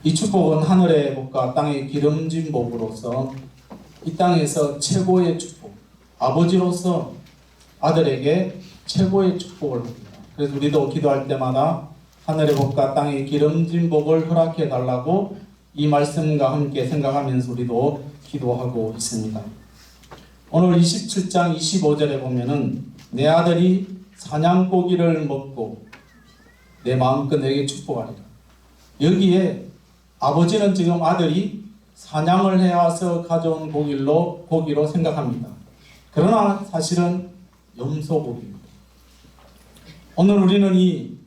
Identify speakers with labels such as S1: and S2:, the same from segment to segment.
S1: 이 축복은 하늘의 복과 땅의 기름진 복으로서 이 땅에서 최고의 축복, 아버지로서 아들에게 최고의 축복을 합니다. 그래서 우리도 기도할 때마다 하늘의 복과 땅의 기름진 복을 허락해 달라고 이 말씀과 함께 생각하면서 우리도 기도하고 있습니다. 오늘 27장 25절에 보면은 내 아들이 사냥고기를 먹고 내 마음껏 내게 축복하리라. 여기에 아버지는 지금 아들이 사냥을 해와서 가져온 고기로 생각합니다. 그러나 사실은 염소고기입니다. 오늘 우리는 이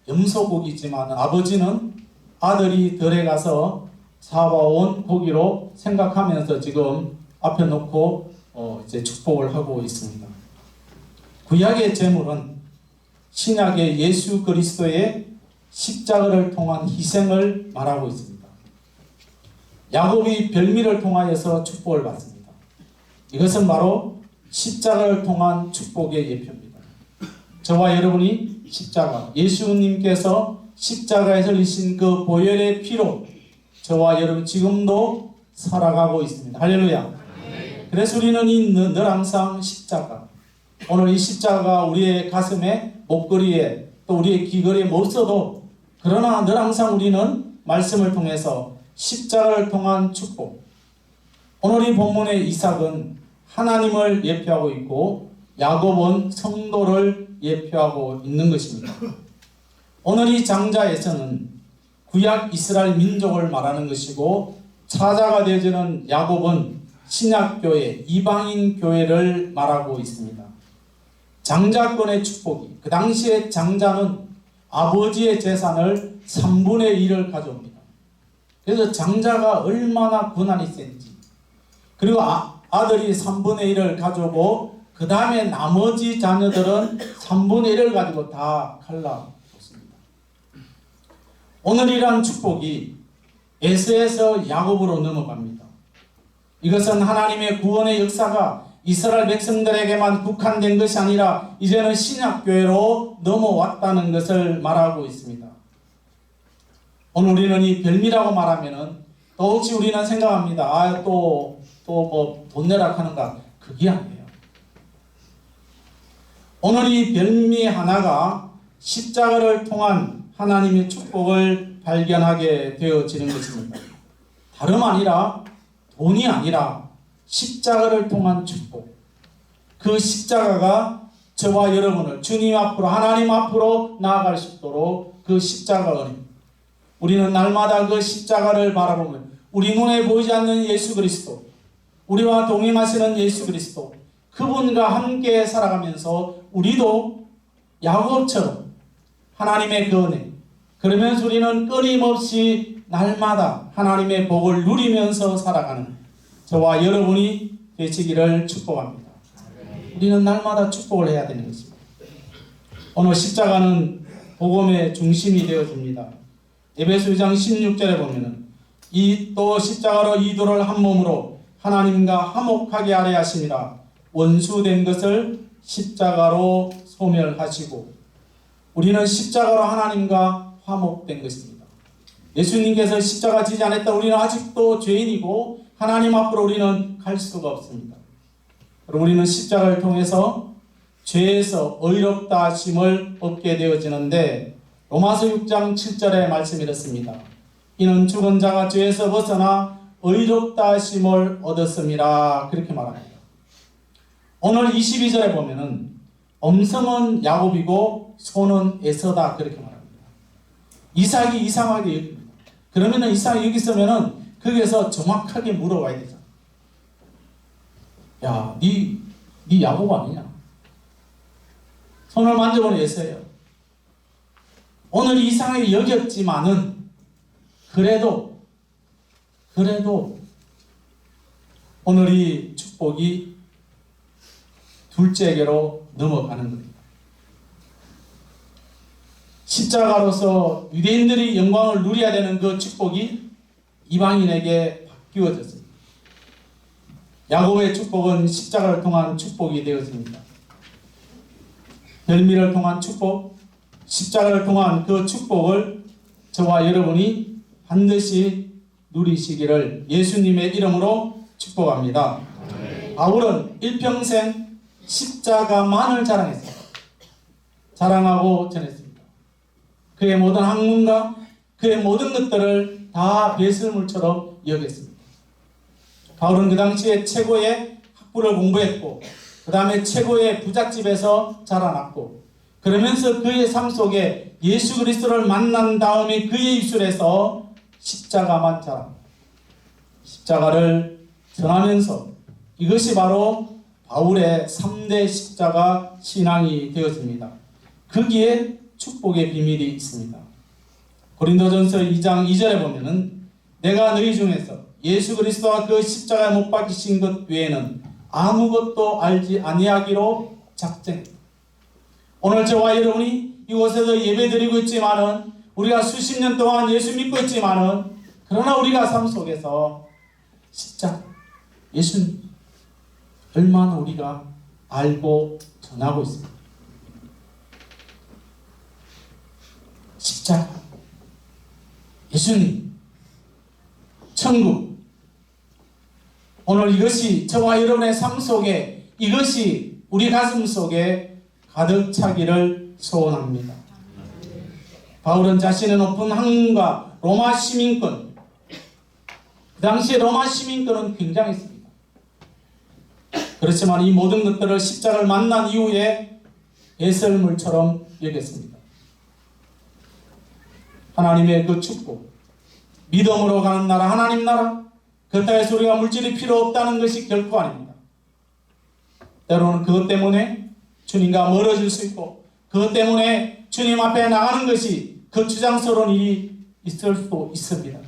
S1: 염소고기지만 아버지는 아들이 들에 가서 잡아온 고기로 생각하면서 지금 앞에 놓고 이제 축복을 하고 있습니다. 구약의 제물은 신약의 예수 그리스도의 십자가를 통한 희생을 말하고 있습니다. 야곱이 별미를 통하여서 축복을 받습니다. 이것은 바로 십자가를 통한 축복의 예표입니다. 저와 여러분이 십자가, 예수님께서 십자가에서 흘리신 그 보혈의 피로 저와 여러분 지금도 살아가고 있습니다. 할렐루야. 그래서 우리는 늘 항상 십자가, 오늘 이 십자가가 우리의 가슴에, 목걸이에, 또 우리의 귀걸이에 못 써도 그러나 늘 항상 우리는 말씀을 통해서 십자가를 통한 축복. 오늘 이 본문의 이삭은 하나님을 예표하고 있고 야곱은 성도를 예표하고 있는 것입니다. 오늘 이 장자에서는 구약 이스라엘 민족을 말하는 것이고 차자가 되어지는 야곱은 신약교회, 이방인 교회를 말하고 있습니다. 장자권의 축복이, 그 당시에 장자는 아버지의 재산을 3분의 1을 가져옵니다. 그래서 장자가 얼마나 권한이 센지, 그리고 아들이 3분의 1을 가져오고 그 다음에 나머지 자녀들은 3분의 1을 가지고 다 갈라놓습니다. 오늘이란 축복이 에서에서 야곱으로 넘어갑니다. 이것은 하나님의 구원의 역사가 이스라엘 백성들에게만 국한된 것이 아니라 이제는 신약교회로 넘어왔다는 것을 말하고 있습니다. 오늘 우리는 이 별미라고 말하면은 또 혹시 우리는 생각합니다. 또 뭐 돈 내라 하는가? 그게 아니에요. 오늘 이 별미 하나가 십자가를 통한 하나님의 축복을 발견하게 되어지는 것입니다. 다름 아니라 돈이 아니라 십자가를 통한 축복. 그 십자가가 저와 여러분을 주님 앞으로, 하나님 앞으로 나아갈 수 있도록 그 십자가 은혜. 우리는 날마다 그 십자가를 바라보면 우리 눈에 보이지 않는 예수 그리스도, 우리와 동행하시는 예수 그리스도, 그분과 함께 살아가면서 우리도 야곱처럼 하나님의 그 은혜, 그러면서 우리는 끊임없이 날마다 하나님의 복을 누리면서 살아가는 저와 여러분이 되시기를 축복합니다. 우리는 날마다 축복을 해야 되는 것입니다. 오늘 십자가는 복음의 중심이 되어집니다. 에베소 2장 16절에 보면은 이 또 십자가로 이도를 한 몸으로 하나님과 화목하게 하려 하심이라 원수된 것을 십자가로 소멸하시고, 우리는 십자가로 하나님과 화목된 것입니다. 예수님께서 십자가 지지 않았다 우리는 아직도 죄인이고 하나님 앞으로 우리는 갈 수가 없습니다. 그리고 우리는 십자가를 통해서 죄에서 의롭다 하심을 얻게 되어지는데 로마서 6장 7절의 말씀이 이렇습니다. 이는 죽은 자가 죄에서 벗어나 의롭다 하심을 얻었음이라, 그렇게 말합니다. 오늘 22절에 보면은 엄성은 야곱이고 손은 에서다, 그렇게 말합니다. 이삭이 이상하게 여깁니다. 그러면은 이삭이 여기 있으면은 거기에서 정확하게 물어봐야 되잖아. 야, 네 야곱 아니냐? 손을 만져보는 에서예요. 오늘 이상하게 여겼지만은 그래도 오늘 이 축복이 둘째에게로 넘어가는 겁니다. 십자가로서 유대인들이 영광을 누려야 되는 그 축복이 이방인에게 바뀌어졌습니다. 야곱의 축복은 십자가를 통한 축복이 되었습니다. 별미를 통한 축복, 십자가를 통한 그 축복을 저와 여러분이 반드시 누리시기를 예수님의 이름으로 축복합니다. 바울은 일평생 십자가만을 자랑했습니다. 자랑하고 전했습니다. 그의 모든 학문과 그의 모든 것들을 다 배설물처럼 여겼습니다. 바울은 그 당시에 최고의 학부를 공부했고 그 다음에 최고의 부잣집에서 자라났고 그러면서 그의 삶 속에 예수 그리스도를 만난 다음에 그의 입술에서 십자가만 자랍니다. 십자가를 전하면서 이것이 바로 바울의 3대 십자가 신앙이 되었습니다. 거기에 축복의 비밀이 있습니다. 고린도전서 2장 2절에 보면은 내가 너희 중에서 예수 그리스도와 그 십자가에 못 박히신 것 외에는 아무것도 알지 아니하기로 작정했다. 오늘 저와 여러분이 이곳에서 예배드리고 있지만은 우리가 수십 년 동안 예수 믿고 있지만은 그러나 우리가 삶 속에서 십자가 예수님 얼마나 우리가 알고 전하고 있습니다. 십자가 예수님 천국 오늘 이것이 저와 여러분의 삶 속에 이것이 우리 가슴 속에 가득 차기를 소원합니다. 바울은 자신의 높은 학문과 로마 시민권 그 당시에 로마 시민권은 굉장했습니다. 그렇지만 이 모든 것들을 십자가를 만난 이후에 배설물처럼 여겼습니다. 하나님의 그 축복 믿음으로 가는 나라 하나님 나라 그 땅에서 우리가 물질이 필요 없다는 것이 결코 아닙니다. 때로는 그것 때문에 주님과 멀어질 수 있고 그것 때문에 주님 앞에 나가는 것이 거추장스러운 일이 있을 수도 있습니다.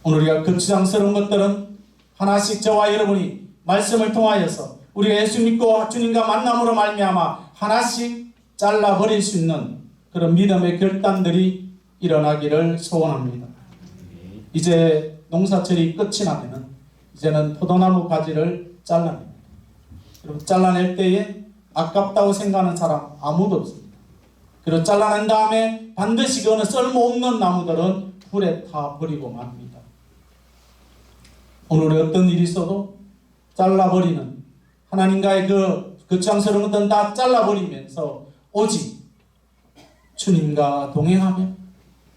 S1: 오늘 우리가 거추장스러운 것들은 하나씩 저와 여러분이 말씀을 통하여서 우리가 예수 믿고 주님과 만남으로 말미암아 하나씩 잘라버릴 수 있는 그런 믿음의 결단들이 일어나기를 소원합니다. 이제 농사철이 끝이 나면은 이제는 포도나무 가지를 잘라냅니다. 그리고 잘라낼 때에 아깝다고 생각하는 사람 아무도 없습니다. 그리고 잘라낸 다음에 반드시 그 어느 쓸모없는 나무들은 불에 타 버리고 맙니다. 오늘 어떤 일이 있어도 잘라버리는 하나님과의 그 거추장스러운 것들은 다 잘라버리면서 오직 주님과 동행하며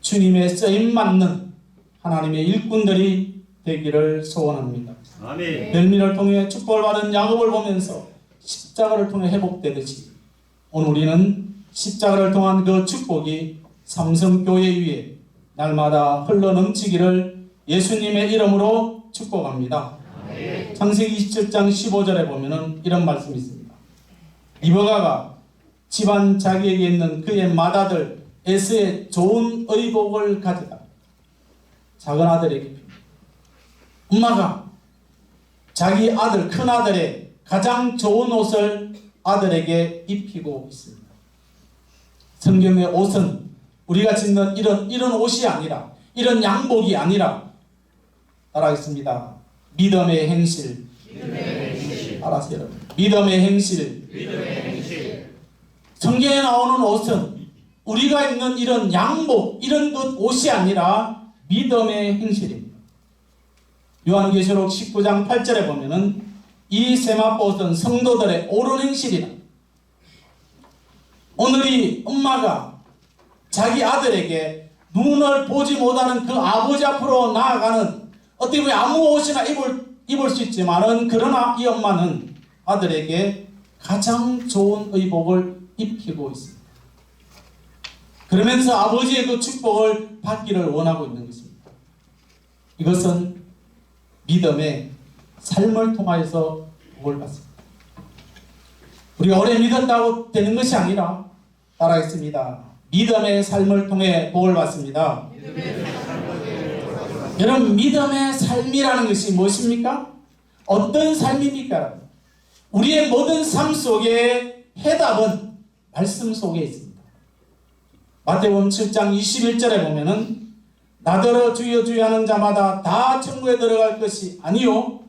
S1: 주님의 쓰임 맞는 하나님의 일꾼들이 되기를 소원합니다.
S2: 아멘.
S1: 벨민을 통해 축복을 받은 야곱을 보면서 십자가를 통해 회복되듯이 오늘 우리는 십자가를 통한 그 축복이 삼성교회 위에 날마다 흘러넘치기를 예수님의 이름으로 축복합니다. 창세기 27장 15절에 보면은 이런 말씀이 있습니다. 리브가가 집안 자기에게 있는 그의 맏아들 에스의 좋은 의복을 가져다 작은 아들에게 줍니다. 엄마가 자기 아들 큰아들의 가장 좋은 옷을 아들에게 입히고 있습니다. 성경의 옷은 우리가 짓는 이런 옷이 아니라 이런 양복이 아니라 따라하겠습니다. 믿음의 행실. 알아서 여러분. 믿음의 행실. 성경에 나오는 옷은 우리가 입는 이런 양복, 이런 것 옷이 아니라 믿음의 행실입니다. 요한계시록 19장 8절에 보면은 이 세마포옷은 성도들의 옳은 행실이다. 오늘이 엄마가 자기 아들에게 눈을 보지 못하는 그 아버지 앞으로 나아가는 어떻게 보면 아무 옷이나 입을 수 있지만은 그러나 이 엄마는 아들에게 가장 좋은 의복을 입히고 있습니다. 그러면서 아버지의 그 축복을 받기를 원하고 있는 것입니다. 이것은 믿음의 삶을 통하여서 복을 받습니다. 우리가 오래 믿었다고 되는 것이 아니라 따라하겠습니다. 믿음의 삶을 통해 복을 받습니다. 여러분, 믿음의 삶이라는 것이 무엇입니까? 어떤 삶입니까? 우리의 모든 삶 속에 해답은 말씀 속에 있습니다. 마태복음 7장 21절에 보면은 나더러 주여 주여 하는 자마다 다 천국에 들어갈 것이 아니요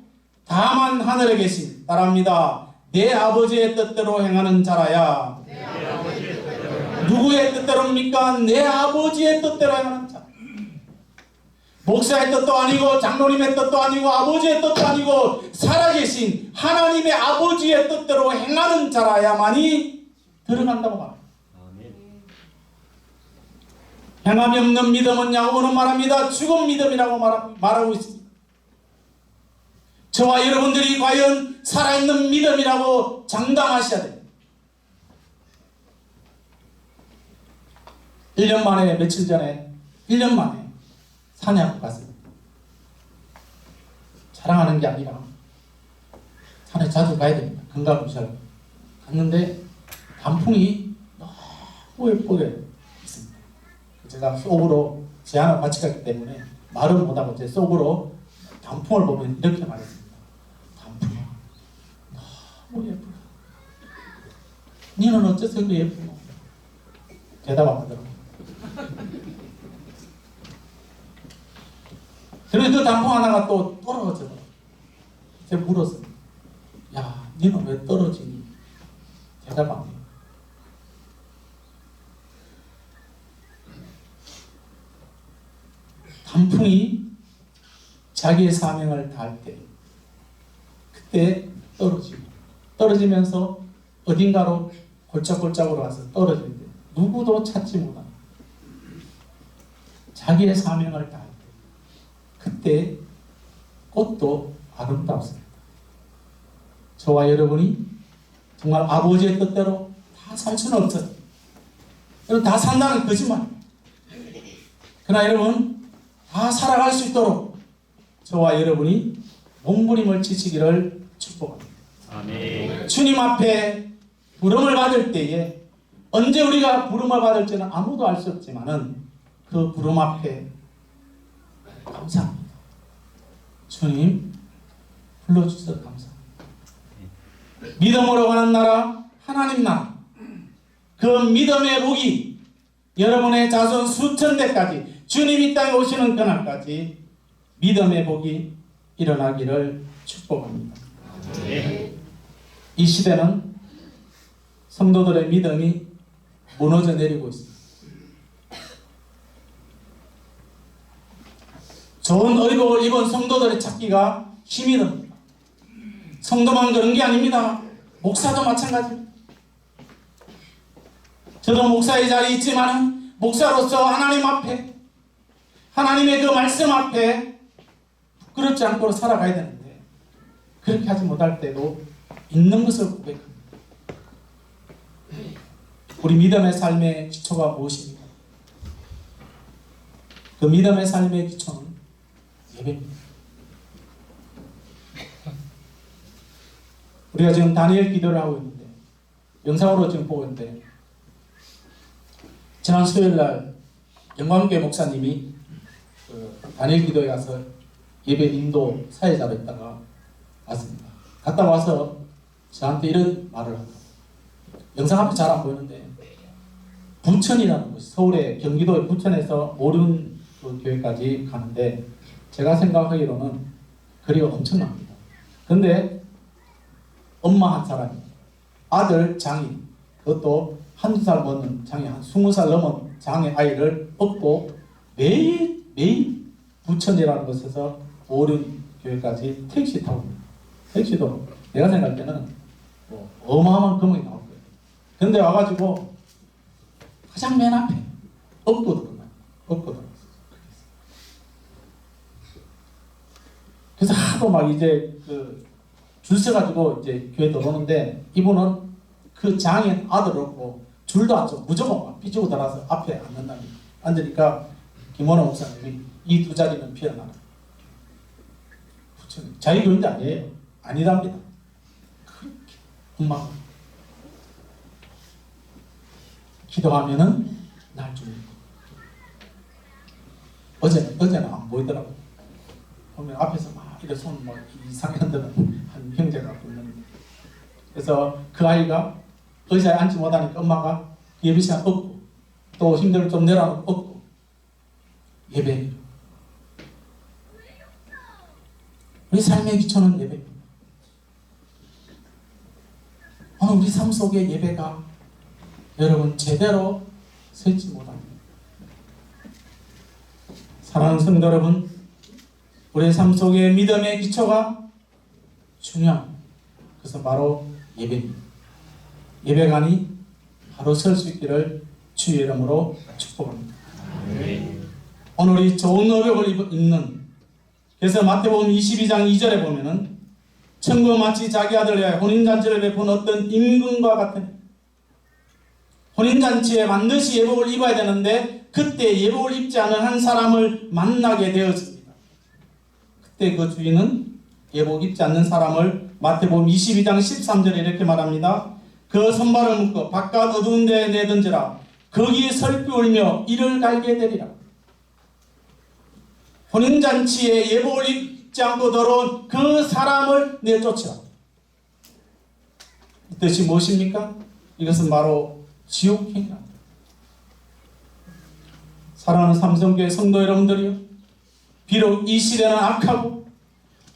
S1: 다만 하늘에 계신 따라합니다. 내 아버지의 뜻대로 행하는 자라야. 누구의 뜻대로입니까? 내 아버지의 뜻대로 행하는 자. 목사의 뜻도 아니고 장로님의 뜻도 아니고 아버지의 뜻도 아니고 살아계신 하나님의 아버지의 뜻대로 행하는 자라야만이 들어간다고 말합니다. 행함이 없는 믿음은 야고보는 말합니다. 죽은 믿음이라고 말하고 있습니다. 저와 여러분들이 과연 살아있는 믿음이라고 장담하셔야 됩니다. 1년 만에, 며칠 전에 1년 만에 산에 갔습니다. 자랑하는 게 아니라 산에 자주 가야 됩니다. 건강검사를 갔는데 단풍이 너무 예쁘게 있습니다. 제가 속으로 제안을 같이 갔기 때문에 말은 못하고 제 속으로 단풍을 보면 이렇게 말했습니다. 단풍이 너무 예쁘다. 니는 어째서 그 예쁘노? 대답 안 하더라고요. 그래서 그 단풍 하나가 또 떨어졌어요. 제가 물었어요. 야, 니는 왜 떨어지니? 대답 안 해요. 단풍이 자기의 사명을 다할 때 그때 떨어지면서 어딘가로 골짝골짝으로 와서 떨어지는데 누구도 찾지 못한 자기의 사명을 다할 때 그때 꽃도 아름답습니다. 저와 여러분이 정말 아버지의 뜻대로 다 살 수는 없어요. 여러분 다 산다는 거짓말입니다. 그러나 여러분 다 살아갈 수 있도록 저와 여러분이 몸부림을 치시기를 축복합니다. 아멘. 주님 앞에 부름을 받을 때에 언제 우리가 부름을 받을지는 아무도 알 수 없지만은 그 부름 앞에 감사합니다. 주님 불러주셔서 감사합니다. 믿음으로 가는 나라 하나님 나라 그 믿음의 복이 여러분의 자손 수천 대까지 주님 이 땅에 오시는 그날까지 믿음의 복이 일어나기를 축복합니다. 이 시대는 성도들의 믿음이 무너져 내리고 있습니다. 좋은 의복을 입은 성도들의 찾기가 힘이 듭니다. 성도만 그런 게 아닙니다. 목사도 마찬가지입니다. 저도 목사의 자리에 있지만 목사로서 하나님 앞에 하나님의 그 말씀 앞에 부끄럽지 않고 살아가야 되는데 그렇게 하지 못할 때도 있는 것을 고백합니다. 우리 믿음의 삶의 기초가 무엇입니까? 그 믿음의 삶의 기초는 예배입니다. 우리가 지금 다니엘 기도를 하고 있는데 영상으로 지금 보고 있는데 지난 수요일날 영광교회 목사님이 다니엘 기도에 가서 예배 인도 사회자로 있다가 왔습니다. 갔다 와서 저한테 이런 말을 합니다. 영상 앞에 잘 안 보이는데 부천이라는 곳이 서울의 경기도의 부천에서 오륜 그 교회까지 가는데 제가 생각하기로는 거리가 엄청납니다. 근데 엄마 한 사람이 아들 장인 그것도 한두 살 먹는 장인 한 20살 넘은 장의 아이를 업고 매일 부천이라는 곳에서 오륜 교회까지 택시 타고 옵니다. 택시도 내가 생각할 때는 어마어마한 금액이 나올 거예요. 근데 와가지고 가장 맨 앞에 업고 들어가요. 업고 들어갔어요. 그래서 하도 막 이제 줄 서가지고 이제 교회 들어오는데 이분은 그 장인 아들 없고 줄도 안 서고 무조건 막 삐지고 들어와서 앞에 앉는답니다. 앉으니까 김원호 목사님이 이 두 자리는 비어나라. 자기 교인도 아니에요. 아니랍니다. 그렇게 엄마가 기도하면은 날 줍니다. 어제는 안 보이더라고요. 보면 앞에서 막 이렇게 손 막 이상하게 흔드는 한 형제가 있는데 그래서 그 아이가 의자에 앉지 못하니까 엄마가 예배 시간 없고 또 힘들을 좀 내려놓고 없고 예배해요. 우리 삶의 기초는 예배입니다. 오늘 우리 삶 속의 예배가 여러분 제대로 서지 못합니다. 사랑하는 성도 여러분, 우리의 삶 속에 믿음의 기초가 중요합니다. 그래서 바로 예배입니다. 예배관이 바로 설 수 있기를 주의 이름으로 축복합니다. 오늘 이 좋은 의복을 입는, 그래서 마태복음 22장 2절에 보면은 천국 마치 자기 아들을 위하여 혼인잔치를 베푼 어떤 임금과 같은, 혼인잔치에 반드시 예복을 입어야 되는데 그때 예복을 입지 않은 한 사람을 만나게 되었습니다. 그때 그 주인은 예복 입지 않는 사람을 마태복음 22장 13절에 이렇게 말합니다. 그 손발을 묶어 바깥 어두운 데에 내던지라. 거기에 설피 울며 이를 갈게 되리라. 혼인잔치에 예복을 입지 않고 들어온 그 사람을 내쫓으라. 이 뜻이 무엇입니까? 이것은 바로 지옥행이랍니다. 사랑하는 삼성교회 성도 여러분들이요, 비록 이 시대는 악하고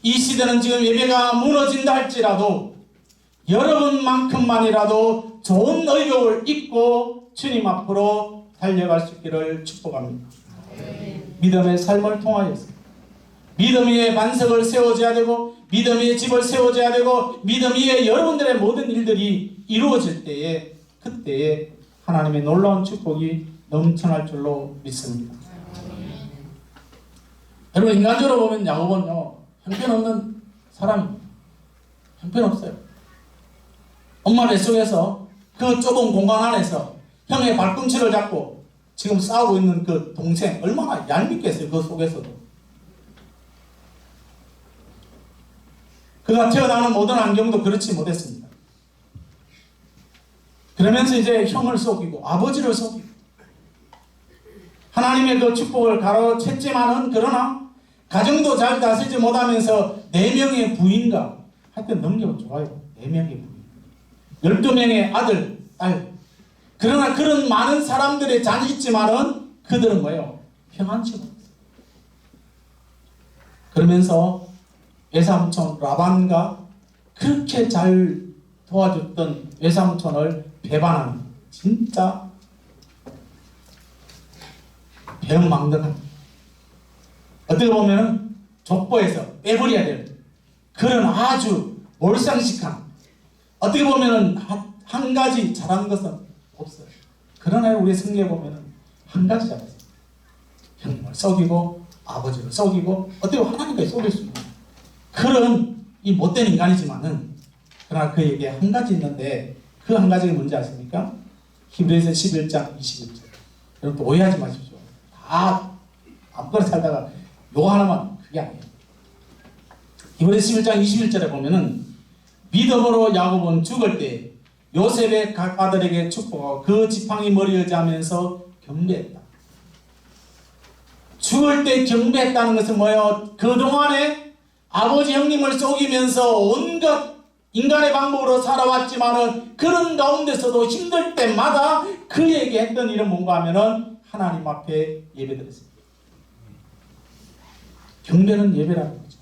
S1: 이 시대는 지금 예배가 무너진다 할지라도 여러분만큼만이라도 좋은 의복을 입고 주님 앞으로 달려갈 수 있기를 축복합니다. 믿음의 삶을 통하여서 믿음 위에 반석을 세워줘야 되고 믿음 위에 집을 세워줘야 되고 믿음 위에 여러분들의 모든 일들이 이루어질 때에, 그때에 하나님의 놀라운 축복이 넘쳐날 줄로 믿습니다. 여러분, 인간적으로 보면 야곱은요, 형편없는 사람입니다. 형편없어요. 엄마 뱃속에서 그 좁은 공간 안에서 형의 발꿈치를 잡고 지금 싸우고 있는 그 동생, 얼마나 얄밉겠어요. 그 속에서도. 그가 태어나는 모든 환경도 그렇지 못했습니다. 그러면서 이제 형을 속이고 아버지를 속이고 하나님의 그 축복을 가로챘지만은, 그러나 가정도 잘 다스리지 못하면서 4명의 부인과, 하여튼 능력은 좋아요. 4명의 부인, 12명의 아들, 딸. 그러나 그런 많은 사람들의 잔이 있지만은 그들은 뭐예요? 평안치 못했어요. 그러면서 외삼촌 라반과 그렇게 잘 도와줬던 외삼촌을 배반하는, 진짜 배은망덕한, 어떻게 보면은 족보에서 빼버려야 될 그런 아주 몰상식한, 어떻게 보면은 한 가지 잘한 것은 없어요. 그러나 우리 성경에 보면은 한 가지 잘했어요. 형님을 속이고 아버지를 속이고 어떻게 하나님까지 속일 수 있는 그런 이 못된 인간이지만은, 그러나 그에게 한 가지 있는데 그 한 가지가 뭔지 아십니까? 히브리서 11장 21절. 여러분 오해하지 마십시오. 다 아무거나 살다가 요거 하나만, 그게 아니에요. 히브리서 11장 21절에 보면은 믿음으로 야곱은 죽을 때 요셉의 각 아들에게 축복하고 그 지팡이 머리에 의지하면서 경배했다. 죽을 때 경배했다는 것은 뭐예요? 그동안에 아버지 형님을 속이면서 온갖 인간의 방법으로 살아왔지만은 그런 가운데서도 힘들 때마다 그에게 했던 일은 뭔가 하면은 하나님 앞에 예배드렸습니다. 경배는 예배라는 거죠.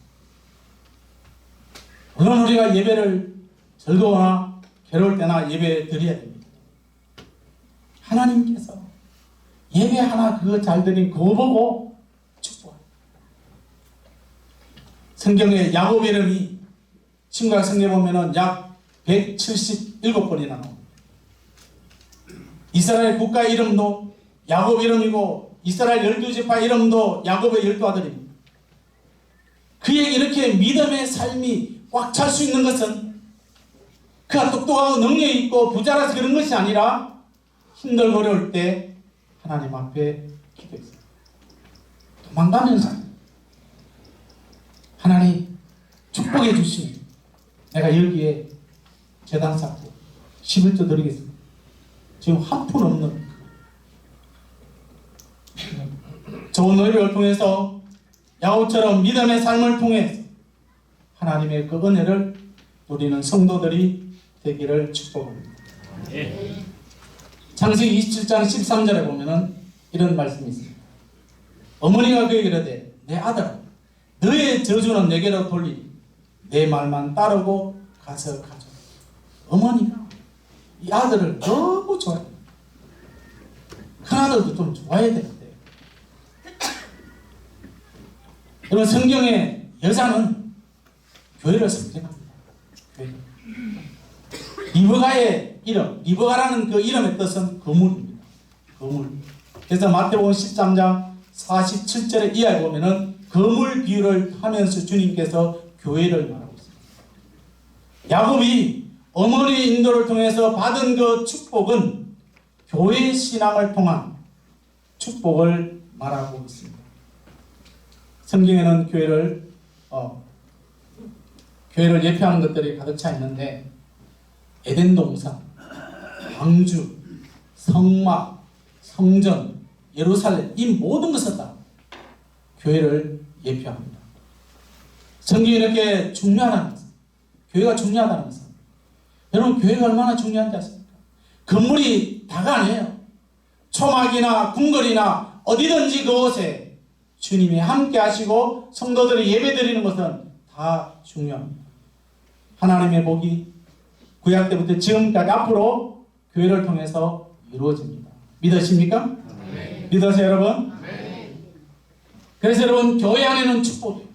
S1: 물론 우리가 예배를 즐거워나 괴로울 때나 예배 드려야 됩니다. 하나님께서 예배 하나 그거 잘 드린 그거 보고 축복합니다. 성경에 야곱 이름이 신구약 성경에 보면은 약 177번이나 나옵니다. 이스라엘 국가 이름도 야곱 이름이고 이스라엘 12지파 이름도 야곱의 12아들입니다. 그에게 이렇게 믿음의 삶이 꽉 찰 수 있는 것은 그가 똑똑하고 능력이 있고 부자라서 그런 것이 아니라 힘들고 어려울 때 하나님 앞에 기도했어요. 도망가면서 하나님 축복해 주시니 내가 여기에 제단 쌓고 11조 드리겠습니다. 지금 한 푼 없는 좋은 의를 통해서 야곱처럼 믿음의 삶을 통해서 하나님의 그 은혜를 누리는 성도들이 되기를 축복합니다. 창세기 27장 13절에 보면은 이런 말씀이 있습니다. 어머니가 그에게 이르되 내 아들아 너의 저주는 내게로 돌리니 내 말만 따르고 가서 가져. 어머니가 이 아들을 너무 좋아해요. 큰 아들도 좀 좋아해야 되는데 여러분, 성경에 여자는 교회를 상징합니다. 교회. 리브가의 이름, 리브가라는 그 이름의 뜻은 거물입니다. 거물. 그래서 마태복음 13장 47절의 이하에 보면은 거물 비유를 하면서 주님께서 교회를 말하고 있습니다. 야곱이 어머니 인도를 통해서 받은 그 축복은 교회 신앙을 통한 축복을 말하고 있습니다. 성경에는 교회를 예표하는 것들이 가득 차 있는데, 에덴 동산, 방주, 성막, 성전, 예루살렘, 이 모든 것은 다 교회를 예표합니다. 성경이 이렇게 중요하다는 것은, 교회가 중요하다는 것은, 여러분, 교회가 얼마나 중요한지 아십니까? 건물이 다가 아니에요. 초막이나 궁궐이나 어디든지 그곳에 주님이 함께 하시고 성도들이 예배 드리는 것은 다 중요합니다. 하나님의 복이 구약 때부터 지금까지 앞으로 교회를 통해서 이루어집니다. 믿으십니까? 네. 믿으세요, 여러분? 네. 그래서 여러분, 교회 안에는 축복이에요.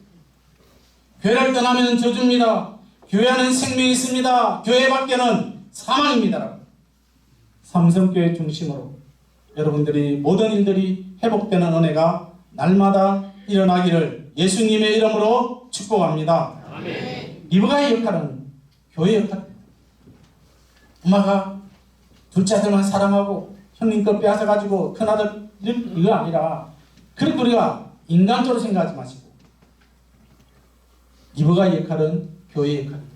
S1: 교회를 떠나면 저주입니다. 교회 안에는 생명이 있습니다. 교회 밖에는 사망입니다. 삼성교회 중심으로 여러분들이 모든 일들이 회복되는 은혜가 날마다 일어나기를 예수님의 이름으로 축복합니다. 아멘. 리브가의 역할은 교회 역할입니다. 엄마가 둘째 아들만 사랑하고 형님 것 빼앗아가지고 큰아들 이거 아니라, 그렇게 우리가 인간적으로 생각하지 마시고 리브가의 역할은 교회의 역할입니다.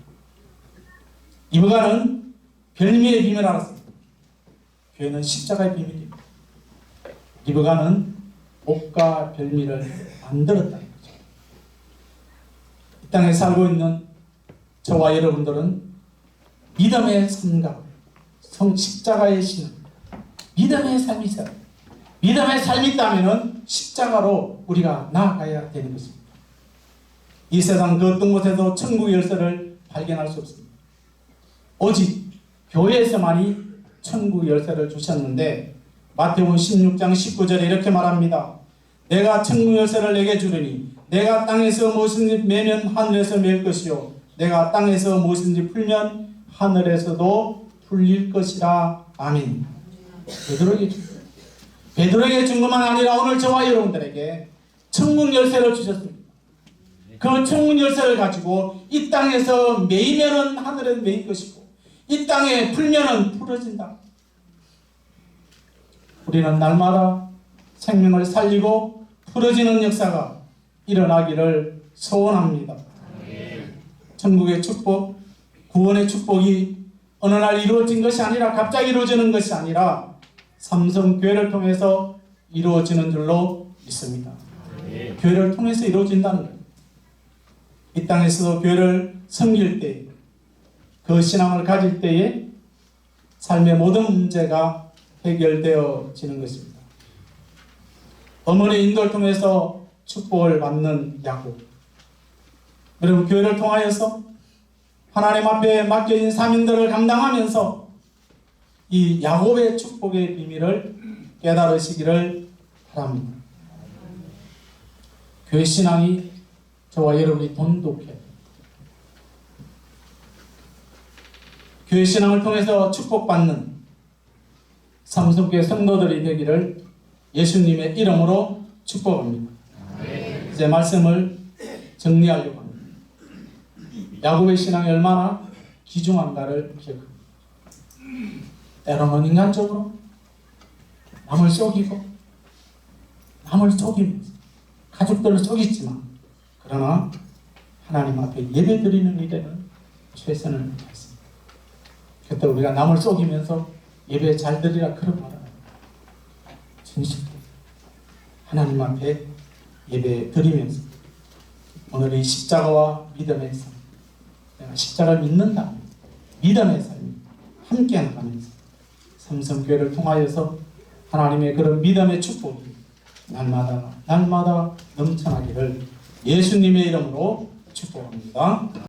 S1: 리브가는 별미의 비밀을 알았습니다. 교회는 십자가의 비밀입니다. 리브가는 옷과 별미를 만들었다는 거죠. 이 땅에 살고 있는 저와 여러분들은 믿음의 삶과 십자가의 신앙, 믿음의 삶이 있어요. 믿음의 삶이 있다면 십자가로 우리가 나아가야 되는 것입니다. 이 세상 그 어떤 곳에도 천국의 열쇠를 발견할 수 없습니다. 오직 교회에서만이 천국의 열쇠를 주셨는데, 마태복음 16장 19절에 이렇게 말합니다. 내가 천국 열쇠를 내게 주리니 내가 땅에서 무엇인지 매면 하늘에서 맬 것이요 내가 땅에서 무엇인지 풀면 하늘에서도 풀릴 것이라. 아멘. 베드로에게 준 것만 아니라 오늘 저와 여러분들에게 천국 열쇠를 주셨습니다. 그 천국 열쇠를 가지고 이 땅에서 매이면은 하늘에 매일 것이고 이 땅에 풀면은 풀어진다. 우리는 날마다 생명을 살리고 풀어지는 역사가 일어나기를 소원합니다. 천국의 축복, 구원의 축복이 어느 날 이루어진 것이 아니라, 갑자기 이루어지는 것이 아니라 삼성교회를 통해서 이루어지는 줄로 믿습니다. 교회를 통해서 이루어진다는 거예요. 이 땅에서도 교회를 섬길 때, 그 신앙을 가질 때에 삶의 모든 문제가 해결되어지는 것입니다. 어머니 인도를 통해서 축복을 받는 야곱. 여러분, 교회를 통하여서 하나님 앞에 맡겨진 사명들을 감당하면서 이 야곱의 축복의 비밀을 깨달으시기를 바랍니다. 교회 신앙이 저와 여러분이 돈독해요. 교회 신앙을 통해서 축복받는 삼성교회 성도들이 되기를 예수님의 이름으로 축복합니다. 이제 말씀을 정리하려고 합니다. 야곱의 신앙이 얼마나 귀중한가를 기억합니다. 때로는 인간적으로 남을 속이고 남을 속이면서 가족들을 속이지만, 그러나 하나님 앞에 예배드리는 일에는 최선을 다했습니다. 그때 우리가 남을 속이면서 예배 잘 드리라 그런 말은 진실로 하나님 앞에 예배 드리면서 오늘 이 십자가와 믿음의 삶, 내가 십자가를 믿는다, 믿음의 삶이 함께 나가면서 삼성교회를 통하여서 하나님의 그런 믿음의 축복이 날마다 넘쳐나기를 예수님의 이름으로 축복합니다.